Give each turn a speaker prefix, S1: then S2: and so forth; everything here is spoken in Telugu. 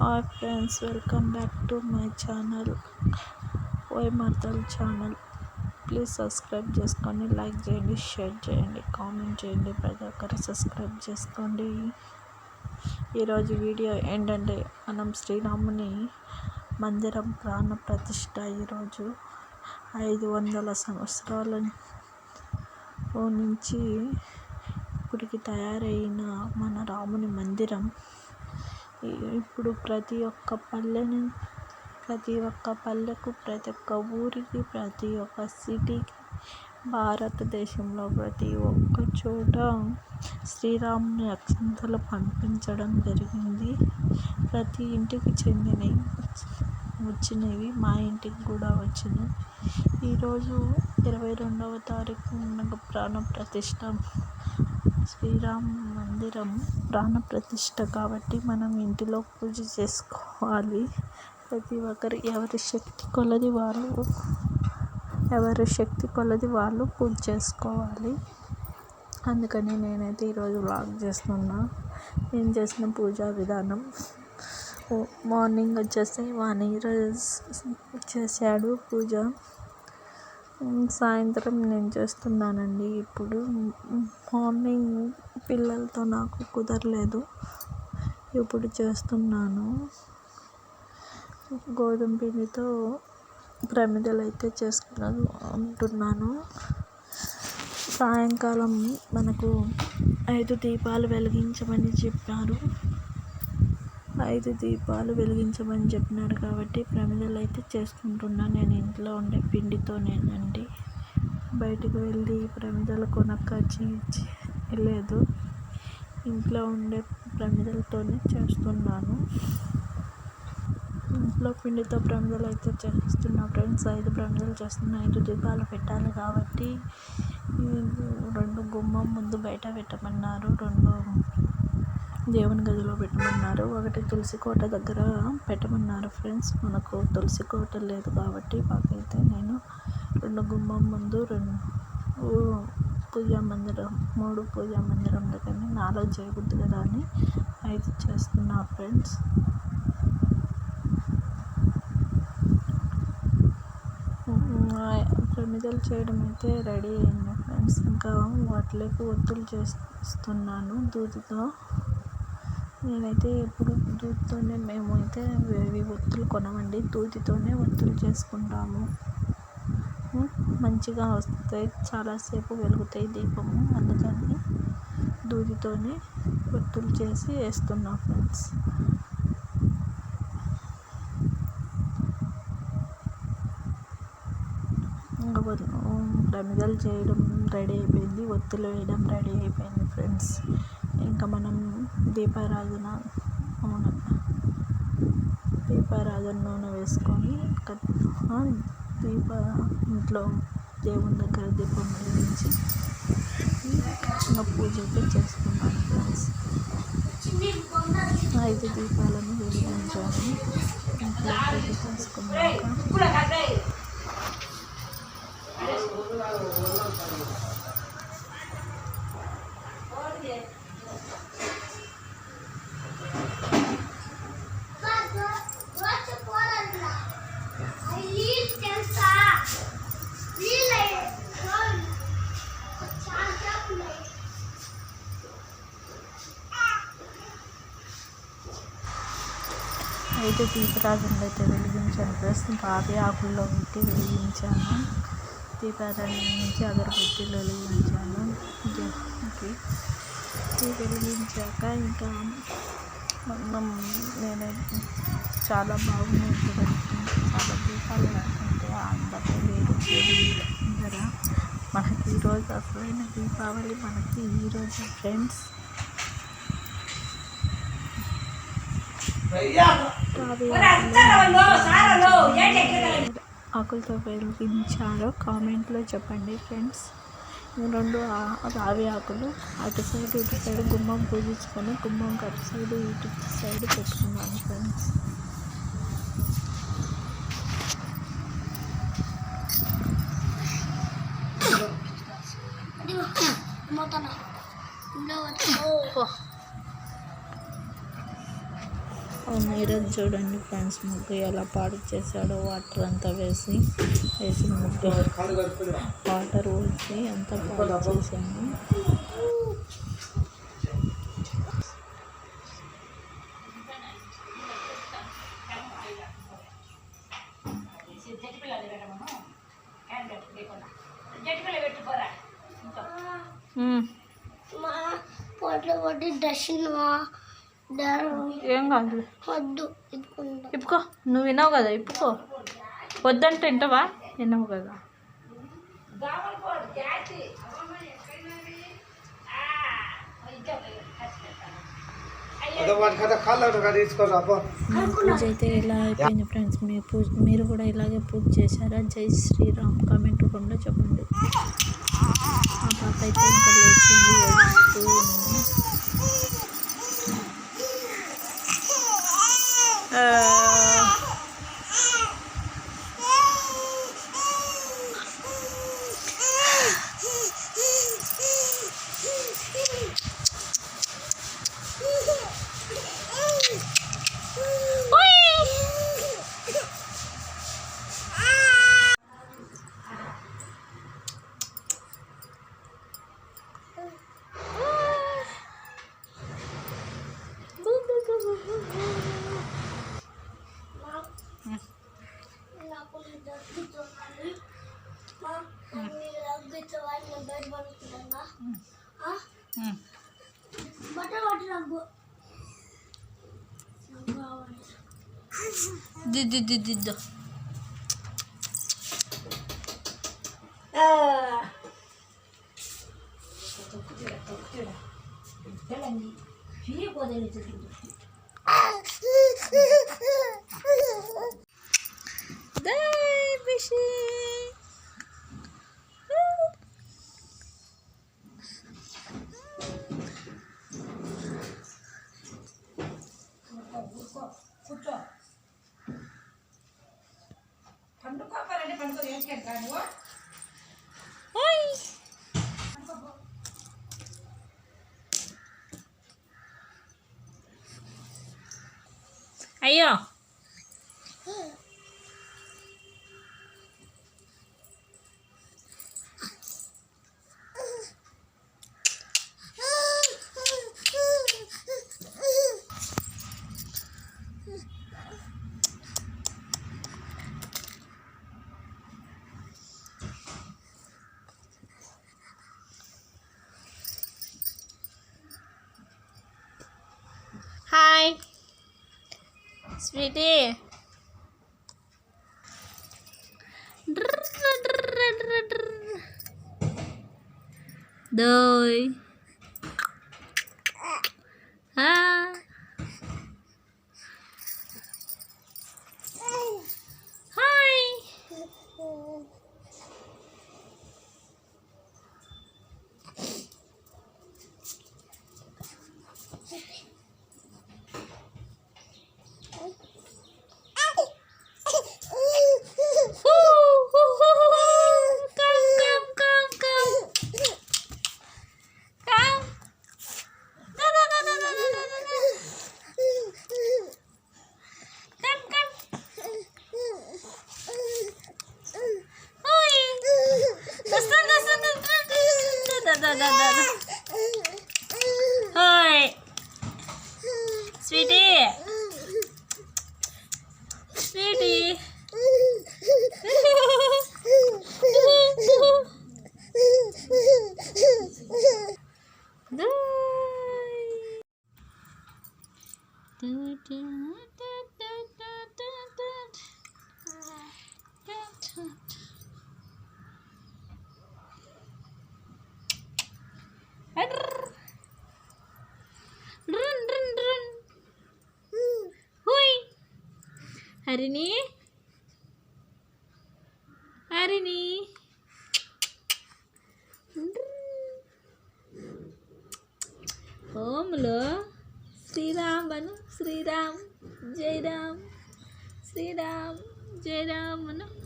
S1: Hi friends, welcome back to my channel ఓయమార్తల్ ఛానల్. ప్లీజ్ సబ్స్క్రైబ్ చేసుకోండి, లైక్ చేయండి, షేర్ చేయండి, కామెంట్ చేయండి. ప్రతి ఒక్కరు సబ్స్క్రైబ్ చేసుకోండి. ఈరోజు వీడియో ఏంటంటే మనం శ్రీరాముని మందిరం ప్రాణ ప్రతిష్ఠ. ఈరోజు 500 సంవత్సరాల నుంచి ఇప్పటికి తయారైన మన రాముని మందిరం ఇప్పుడు ప్రతి ఒక్క పల్లెకు ప్రతి ఒక్క ఊరికి, ప్రతి ఒక్క సిటీకి, భారతదేశంలో ప్రతి ఒక్క చోట శ్రీరాముని అక్షంతలు పంపించడం జరిగింది. ప్రతి ఇంటికి వచ్చినవి మా ఇంటికి కూడా వచ్చినాయి. ఈరోజు 22వ తారీఖు ప్రాణ ప్రతిష్ఠ, శ్రీరామ మందిరం ప్రాణ ప్రతిష్ఠ కాబట్టి మనం ఇంటిలో పూజ చేసుకోవాలి. ప్రతి ఒక్కరు ఎవరి శక్తి కొలది వాళ్ళు పూజ చేసుకోవాలి. అందుకని నేనైతే ఈరోజు వ్లాగ్ చేస్తున్నా. నేను చేసిన పూజా విధానం. మార్నింగ్ వచ్చేసి నీరజ్ చేశాడు పూజ. సాయంత్రం నేను చేస్తున్నానండి. ఇప్పుడు మార్నింగ్ పిల్లలతో నాకు కుదరలేదు, ఇప్పుడు చేస్తున్నాను. గోధుమ పిండితో ప్రమిదలు అయితే చేసుకుంటున్నాను. సాయంకాలం మనకు 5 దీపాలు వెలిగించమని చెప్పారు. 5 దీపాలు వెలిగించమని చెప్పినారు కాబట్టి ప్రమిదలు అయితే చేసుకుంటున్నాను. నేను ఇంట్లో ఉండే పిండితోనేనండి, బయటకు వెళ్ళి ప్రమిదలు లేదు, ఇంట్లో ఉండే ప్రమిదలతోనే చేస్తున్నాను. ఇంట్లో పిండితో ప్రమిదలు అయితే చేస్తున్నా ఫ్రెండ్స్. 5 ప్రమిదలు చేస్తున్నా. 5 దీపాలు పెట్టాలి కాబట్టి 2 గుమ్మం ముందు బయట పెట్టమన్నారు, 2 దేవుని గదిలో పెట్టమన్నారు, 1 తులసి కోట దగ్గర పెట్టమన్నారు ఫ్రెండ్స్. మనకు తులసి కోట లేదు కాబట్టి మాకైతే నేను 2 గుమ్మం ముందు, 2 పూజా మందిరం, 3 పూజా మందిరం దగ్గర 4 చేయబుద్ది కదా అని 5 చేస్తున్నా ఫ్రెండ్స్. ప్రమిదలు చేయడం అయితే రెడీ అయింది ఫ్రెండ్స్. ఇంకా వాటిలోకి ఒత్తులు చేస్తున్నాను దూదితో. నేనైతే ఎప్పుడు దూదితోనే, మేము అయితే ఒత్తులు కొనమండి, దూదితోనే ఒత్తులు చేసుకుంటాము. మంచిగా వస్తాయి, చాలాసేపు వెలుగుతాయి దీపము. అందుకని దూదితోనే ఒత్తులు చేసి వేస్తున్నా ఫ్రెండ్స్. ప్రమిదలు చేయడం రెడీ అయిపోయింది, ఒత్తులు వేయడం రెడీ అయిపోయింది ఫ్రెండ్స్. ఇంకా మనం దీపారాధన నూనె వేసుకొని ఇంట్లో దేవుని దగ్గర దీపం వెలిగించి పూజ అయితే చేసుకున్నాను ఫ్రెండ్స్. 5 దీపాలను వెలిగించాను. ఇంట్లో పూజ చేసుకున్నాక అయితే దీపరాజులు అయితే వెలిగించాను ప్లస్ బావి ఆకుల్లో పెట్టి వెలిగించాను. దీపారాధన నుంచి అగరబత్తీలు వెలిగించాను. వెలిగించాక ఇంకా నేనే చాలా బాగున్నాయి చూడండి. చాలా దీపాలు పెట్టుకుంటే అందరూ వేరు అందరూ. మనకి ఈరోజు అసలైన దీపావళి మనకి ఈరోజు ఫ్రెండ్స్. ఆకులతో వెలిగించారో కామెంట్లో చెప్పండి ఫ్రెండ్స్. 2 రావి ఆకులు అటు సైడ్ ఇటు సైడ్ గుమ్మం పూజించుకొని, గుమ్మం అటు సైడ్ ఇటు సైడ్ పెట్టుకున్నాను ఫ్రెండ్స్. నీరజ్ చూడండి ఫ్రెండ్స్, ముగ్గు ఎలా పాడు చేశాడో. వాటర్ అంతా వేసిన ముగ్గు వాటర్ పోసి అంతా పాడు చేశాను. ఏం కాదు, వద్దు ఇప్పుకో. నువ్వు విన్నావు కదా, ఇప్పుకో. వద్దంటే వింటావా? విన్నావు కదా. పూజ అయితే ఇలా అయిపోయింది ఫ్రెండ్స్. మీరు కూడా ఇలాగే పూజ చేశారా? జై శ్రీరామ్ కామెంట్ రూపంలో చెప్పండి. ఆ పాప అయితే ఇంకా లేచింది, ఏడుస్తూ ఉంది. దిద్దు అయ్యో. Hi sweetie. దోయ్ hi. Hi, sweetie. Sweetie. Harini, Harini. Om lo, Sri Ram banu, Sri Ram, Jai Ram, Sri Ram, Jai Ram banu.